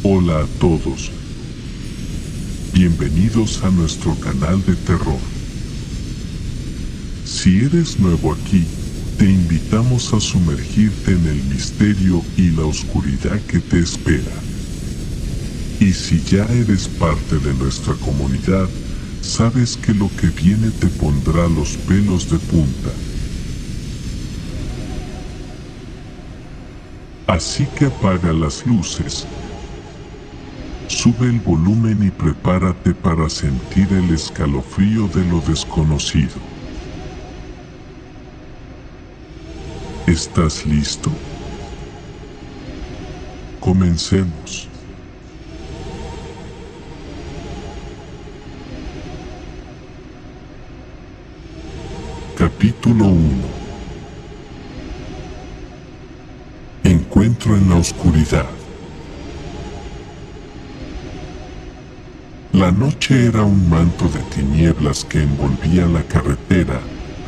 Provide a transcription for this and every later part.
Hola a todos. Bienvenidos a nuestro canal de terror. Si eres nuevo aquí, te invitamos a sumergirte en el misterio y la oscuridad que te espera. Y si ya eres parte de nuestra comunidad, sabes que lo que viene te pondrá los pelos de punta. Así que apaga las luces, sube el volumen y prepárate para sentir el escalofrío de lo desconocido. ¿Estás listo? Comencemos. Capítulo 1. Encuentro en la oscuridad. La noche era un manto de tinieblas que envolvía la carretera,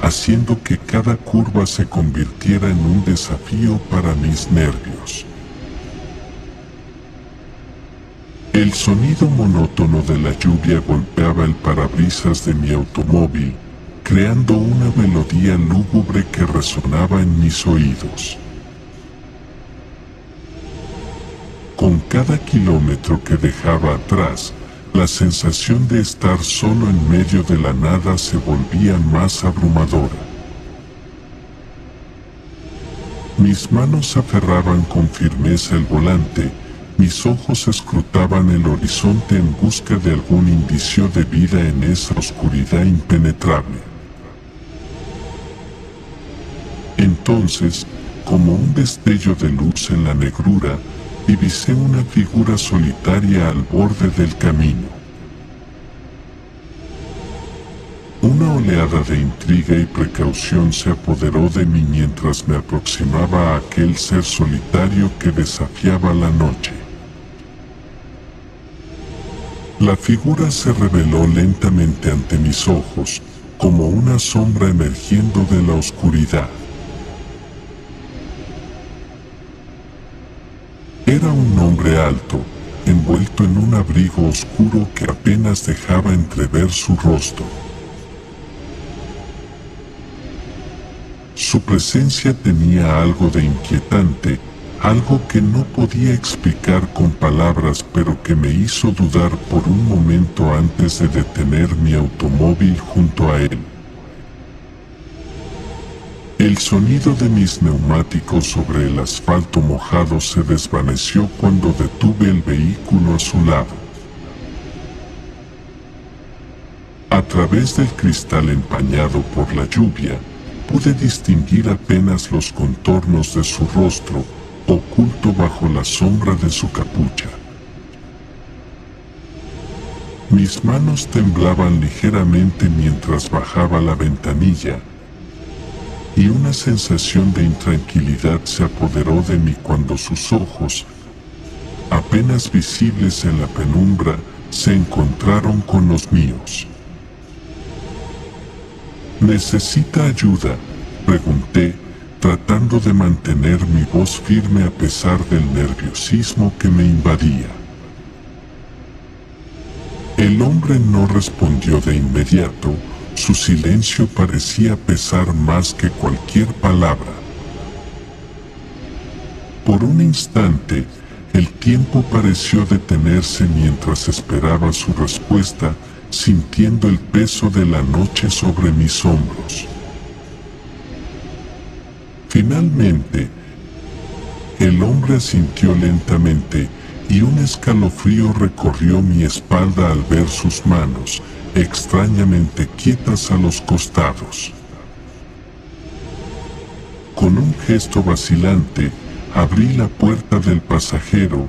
haciendo que cada curva se convirtiera en un desafío para mis nervios. El sonido monótono de la lluvia golpeaba el parabrisas de mi automóvil, creando una melodía lúgubre que resonaba en mis oídos. Con cada kilómetro que dejaba atrás, la sensación de estar solo en medio de la nada se volvía más abrumadora. Mis manos aferraban con firmeza el volante, mis ojos escrutaban el horizonte en busca de algún indicio de vida en esa oscuridad impenetrable. Entonces, como un destello de luz en la negrura, divisé una figura solitaria al borde del camino. Una oleada de intriga y precaución se apoderó de mí mientras me aproximaba a aquel ser solitario que desafiaba la noche. La figura se reveló lentamente ante mis ojos, como una sombra emergiendo de la oscuridad. Era un hombre alto, envuelto en un abrigo oscuro que apenas dejaba entrever su rostro. Su presencia tenía algo de inquietante, algo que no podía explicar con palabras, pero que me hizo dudar por un momento antes de detener mi automóvil junto a él. El sonido de mis neumáticos sobre el asfalto mojado se desvaneció cuando detuve el vehículo a su lado. A través del cristal empañado por la lluvia, pude distinguir apenas los contornos de su rostro, oculto bajo la sombra de su capucha. Mis manos temblaban ligeramente mientras bajaba la ventanilla, y una sensación de intranquilidad se apoderó de mí cuando sus ojos, apenas visibles en la penumbra, se encontraron con los míos. ¿Necesita ayuda?, pregunté, tratando de mantener mi voz firme a pesar del nerviosismo que me invadía. El hombre no respondió de inmediato. Su silencio parecía pesar más que cualquier palabra. Por un instante, el tiempo pareció detenerse mientras esperaba su respuesta, sintiendo el peso de la noche sobre mis hombros. Finalmente, el hombre asintió lentamente y un escalofrío recorrió mi espalda al ver sus manos, extrañamente quietas a los costados. Con un gesto vacilante, abrí la puerta del pasajero,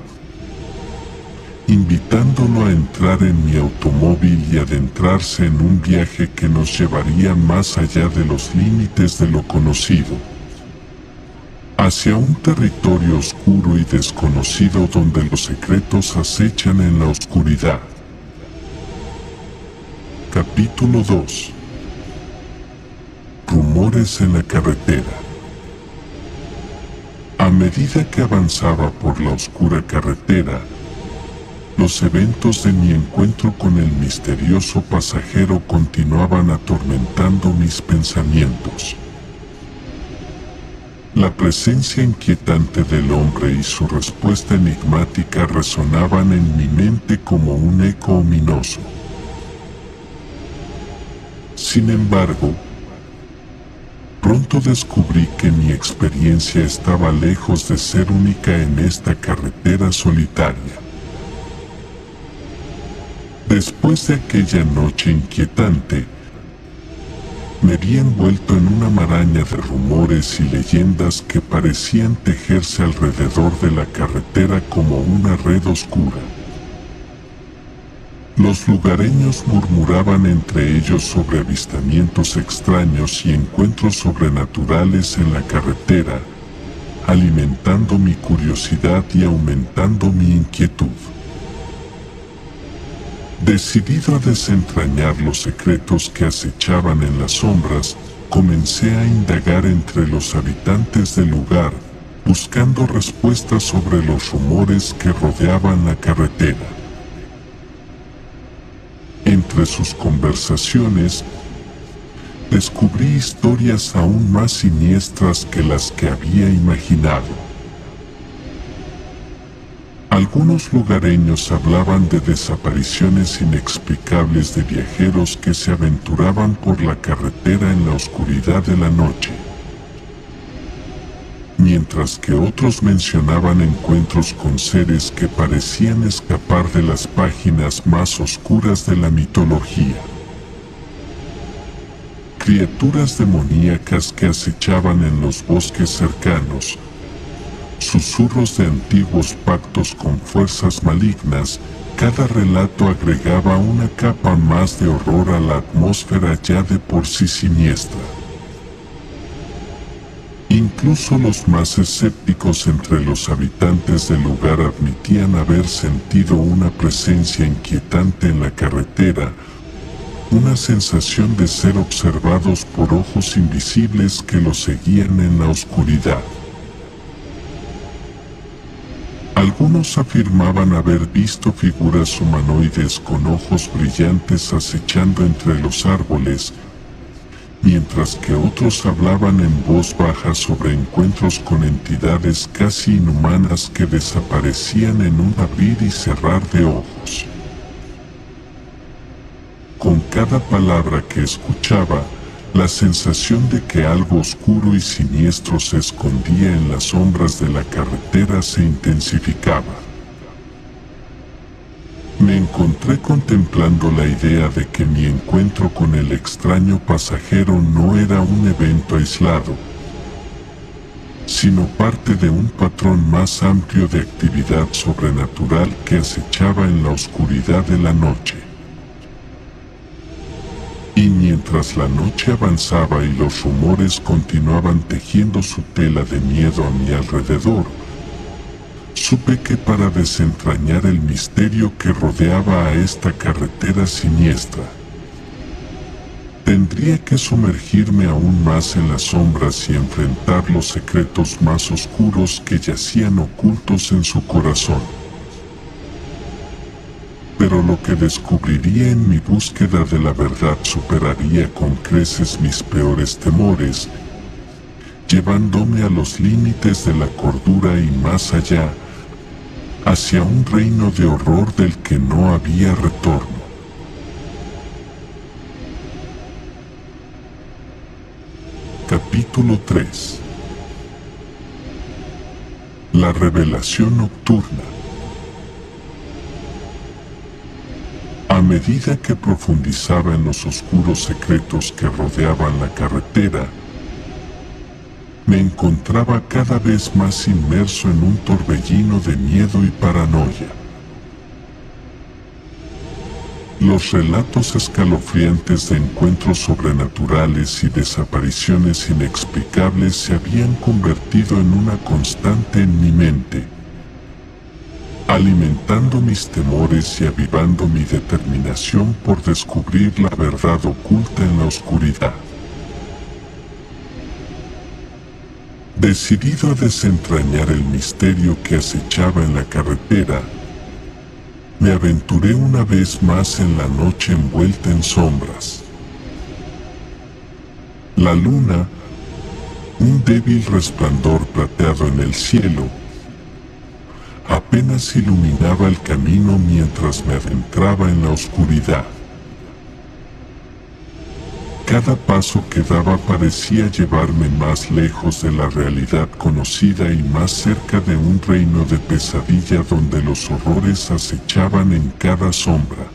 invitándolo a entrar en mi automóvil y adentrarse en un viaje que nos llevaría más allá de los límites de lo conocido, hacia un territorio oscuro y desconocido donde los secretos acechan en la oscuridad. Capítulo 2. Rumores en la carretera. A medida que avanzaba por la oscura carretera, los eventos de mi encuentro con el misterioso pasajero continuaban atormentando mis pensamientos. La presencia inquietante del hombre y su respuesta enigmática resonaban en mi mente como un eco ominoso. Sin embargo, pronto descubrí que mi experiencia estaba lejos de ser única en esta carretera solitaria. Después de aquella noche inquietante, me vi envuelto en una maraña de rumores y leyendas que parecían tejerse alrededor de la carretera como una red oscura. Los lugareños murmuraban entre ellos sobre avistamientos extraños y encuentros sobrenaturales en la carretera, alimentando mi curiosidad y aumentando mi inquietud. Decidido a desentrañar los secretos que acechaban en las sombras, comencé a indagar entre los habitantes del lugar, buscando respuestas sobre los rumores que rodeaban la carretera. Entre sus conversaciones, descubrí historias aún más siniestras que las que había imaginado. Algunos lugareños hablaban de desapariciones inexplicables de viajeros que se aventuraban por la carretera en la oscuridad de la noche, mientras que otros mencionaban encuentros con seres que parecían escapar de las páginas más oscuras de la mitología. Criaturas demoníacas que acechaban en los bosques cercanos, susurros de antiguos pactos con fuerzas malignas, cada relato agregaba una capa más de horror a la atmósfera ya de por sí siniestra. Incluso los más escépticos entre los habitantes del lugar admitían haber sentido una presencia inquietante en la carretera, una sensación de ser observados por ojos invisibles que los seguían en la oscuridad. Algunos afirmaban haber visto figuras humanoides con ojos brillantes acechando entre los árboles, mientras que otros hablaban en voz baja sobre encuentros con entidades casi inhumanas que desaparecían en un abrir y cerrar de ojos. Con cada palabra que escuchaba, la sensación de que algo oscuro y siniestro se escondía en las sombras de la carretera se intensificaba. Me encontré contemplando la idea de que mi encuentro con el extraño pasajero no era un evento aislado, sino parte de un patrón más amplio de actividad sobrenatural que acechaba en la oscuridad de la noche. Y mientras la noche avanzaba y los rumores continuaban tejiendo su tela de miedo a mi alrededor, supe que para desentrañar el misterio que rodeaba a esta carretera siniestra, tendría que sumergirme aún más en las sombras y enfrentar los secretos más oscuros que yacían ocultos en su corazón. Pero lo que descubriría en mi búsqueda de la verdad superaría con creces mis peores temores, llevándome a los límites de la cordura y más allá, hacia un reino de horror del que no había retorno. Capítulo 3. La revelación nocturna. A medida que profundizaba en los oscuros secretos que rodeaban la carretera, me encontraba cada vez más inmerso en un torbellino de miedo y paranoia. Los relatos escalofriantes de encuentros sobrenaturales y desapariciones inexplicables se habían convertido en una constante en mi mente, alimentando mis temores y avivando mi determinación por descubrir la verdad oculta en la oscuridad. Decidido a desentrañar el misterio que acechaba en la carretera, Me aventuré una vez más en la noche envuelta en sombras. La luna, un débil resplandor plateado en el cielo, apenas iluminaba el camino mientras me adentraba en la oscuridad. Cada paso que daba parecía llevarme más lejos de la realidad conocida y más cerca de un reino de pesadilla donde los horrores acechaban en cada sombra.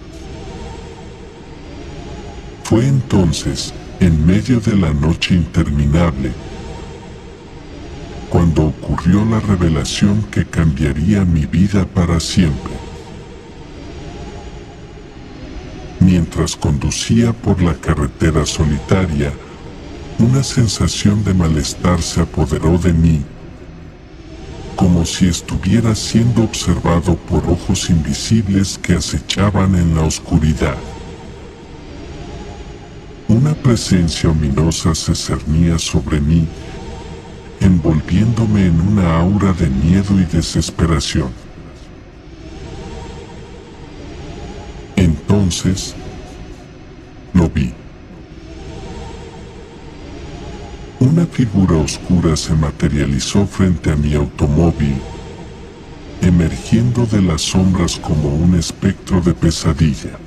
Fue entonces, en medio de la noche interminable, cuando ocurrió la revelación que cambiaría mi vida para siempre. Mientras conducía por la carretera solitaria, una sensación de malestar se apoderó de mí, como si estuviera siendo observado por ojos invisibles que acechaban en la oscuridad. Una presencia ominosa se cernía sobre mí, envolviéndome en una aura de miedo y desesperación. Entonces, lo vi. Una figura oscura se materializó frente a mi automóvil, emergiendo de las sombras como un espectro de pesadilla.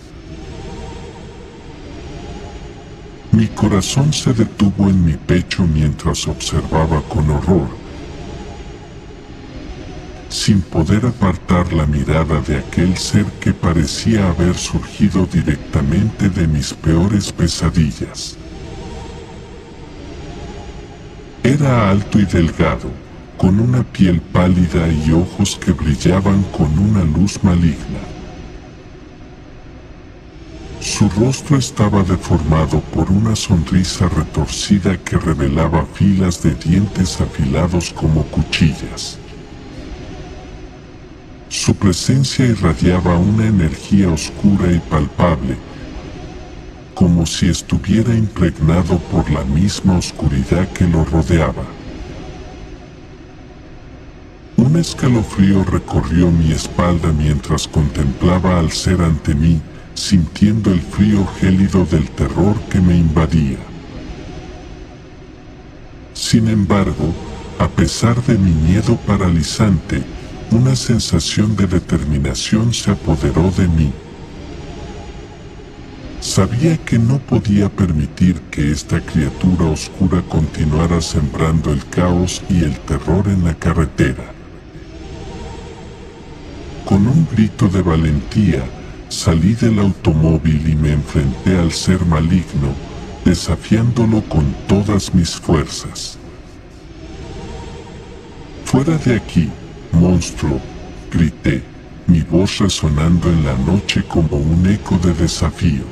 Mi corazón se detuvo en mi pecho mientras observaba con horror, sin poder apartar la mirada de aquel ser que parecía haber surgido directamente de mis peores pesadillas. Era alto y delgado, con una piel pálida y ojos que brillaban con una luz maligna. Su rostro estaba deformado por una sonrisa retorcida que revelaba filas de dientes afilados como cuchillas. Su presencia irradiaba una energía oscura y palpable, como si estuviera impregnado por la misma oscuridad que lo rodeaba. Un escalofrío recorrió mi espalda mientras contemplaba al ser ante mí, sintiendo el frío gélido del terror que me invadía. Sin embargo, a pesar de mi miedo paralizante, una sensación de determinación se apoderó de mí. Sabía que no podía permitir que esta criatura oscura continuara sembrando el caos y el terror en la carretera. Con un grito de valentía, salí del automóvil y me enfrenté al ser maligno, desafiándolo con todas mis fuerzas. «Fuera de aquí, monstruo», grité, mi voz resonando en la noche como un eco de desafío.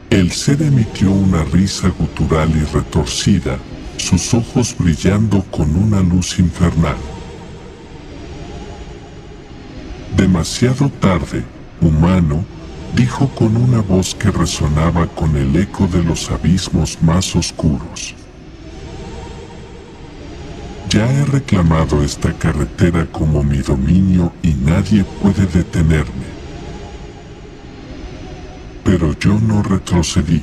El ser emitió una risa gutural y retorcida, sus ojos brillando con una luz infernal. «Demasiado tarde, humano», dijo con una voz que resonaba con el eco de los abismos más oscuros. «Ya he reclamado esta carretera como mi dominio y nadie puede detenerme». Pero yo no retrocedí.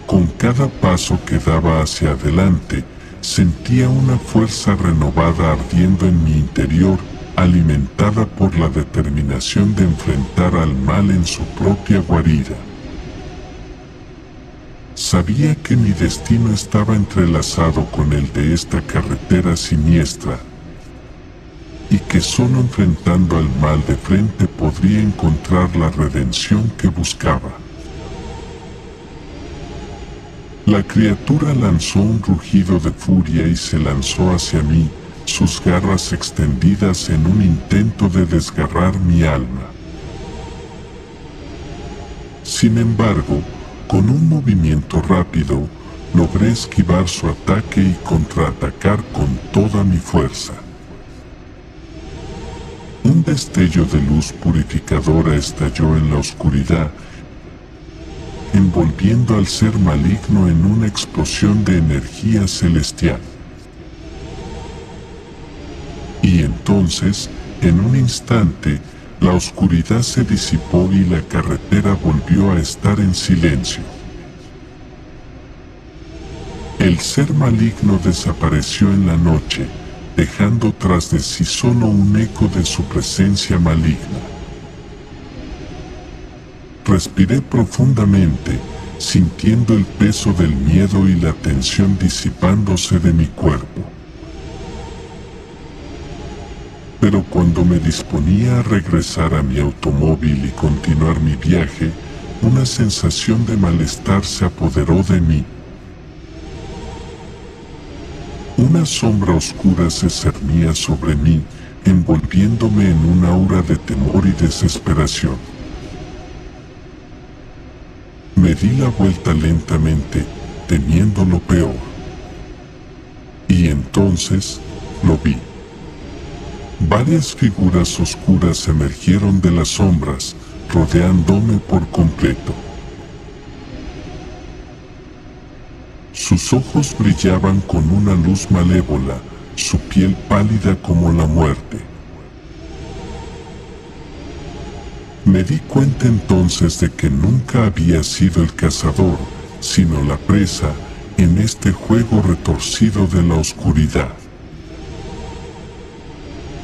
Con cada paso que daba hacia adelante, sentía una fuerza renovada ardiendo en mi interior, alimentada por la determinación de enfrentar al mal en su propia guarida. Sabía que mi destino estaba entrelazado con el de esta carretera siniestra, y que solo enfrentando al mal de frente podría encontrar la redención que buscaba. La criatura lanzó un rugido de furia y se lanzó hacia mí, sus garras extendidas en un intento de desgarrar mi alma. Sin embargo, con un movimiento rápido, logré esquivar su ataque y contraatacar con toda mi fuerza. Un destello de luz purificadora estalló en la oscuridad, envolviendo al ser maligno en una explosión de energía celestial. Y entonces, en un instante, la oscuridad se disipó y la carretera volvió a estar en silencio. El ser maligno desapareció en la noche, dejando tras de sí solo un eco de su presencia maligna. Respiré profundamente, sintiendo el peso del miedo y la tensión disipándose de mi cuerpo. Pero cuando me disponía a regresar a mi automóvil y continuar mi viaje, una sensación de malestar se apoderó de mí. Una sombra oscura se cernía sobre mí, envolviéndome en un aura de temor y desesperación. Me di la vuelta lentamente, temiendo lo peor. Y entonces lo vi. Varias figuras oscuras emergieron de las sombras, rodeándome por completo. Sus ojos brillaban con una luz malévola, su piel pálida como la muerte. Me di cuenta entonces de que nunca había sido el cazador, sino la presa, en este juego retorcido de la oscuridad.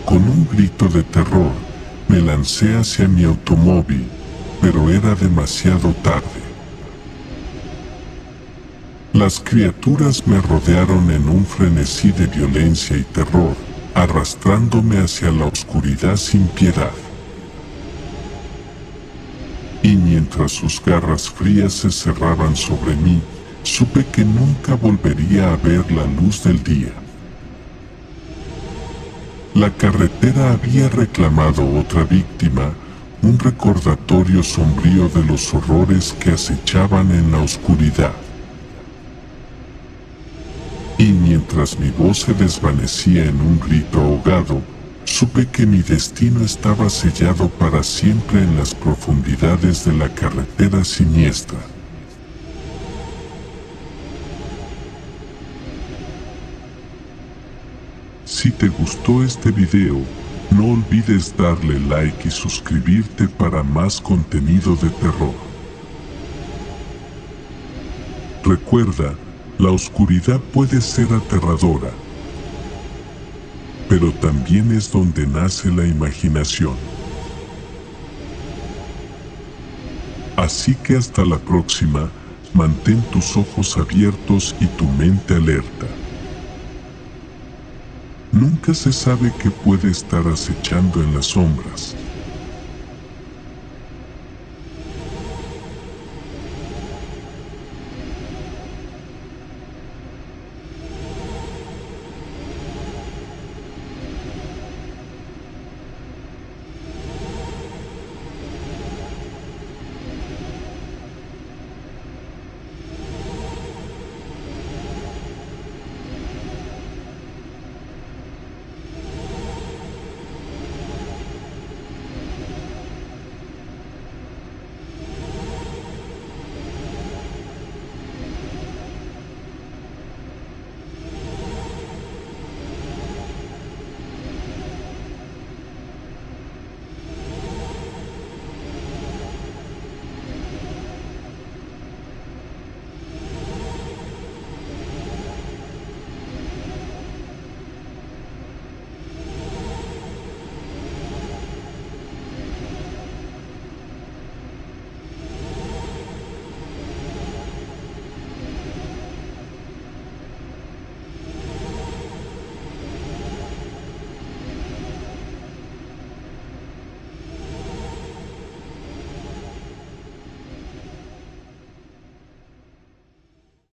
Con un grito de terror, me lancé hacia mi automóvil, pero era demasiado tarde. Las criaturas me rodearon en un frenesí de violencia y terror, arrastrándome hacia la oscuridad sin piedad. Y mientras sus garras frías se cerraban sobre mí, supe que nunca volvería a ver la luz del día. La carretera había reclamado otra víctima, un recordatorio sombrío de los horrores que acechaban en la oscuridad. Y mientras mi voz se desvanecía en un grito ahogado, supe que mi destino estaba sellado para siempre en las profundidades de la carretera siniestra. Si te gustó este video, no olvides darle like y suscribirte para más contenido de terror. Recuerda, la oscuridad puede ser aterradora, pero también es donde nace la imaginación. Así que hasta la próxima, mantén tus ojos abiertos y tu mente alerta. Nunca se sabe qué puede estar acechando en las sombras.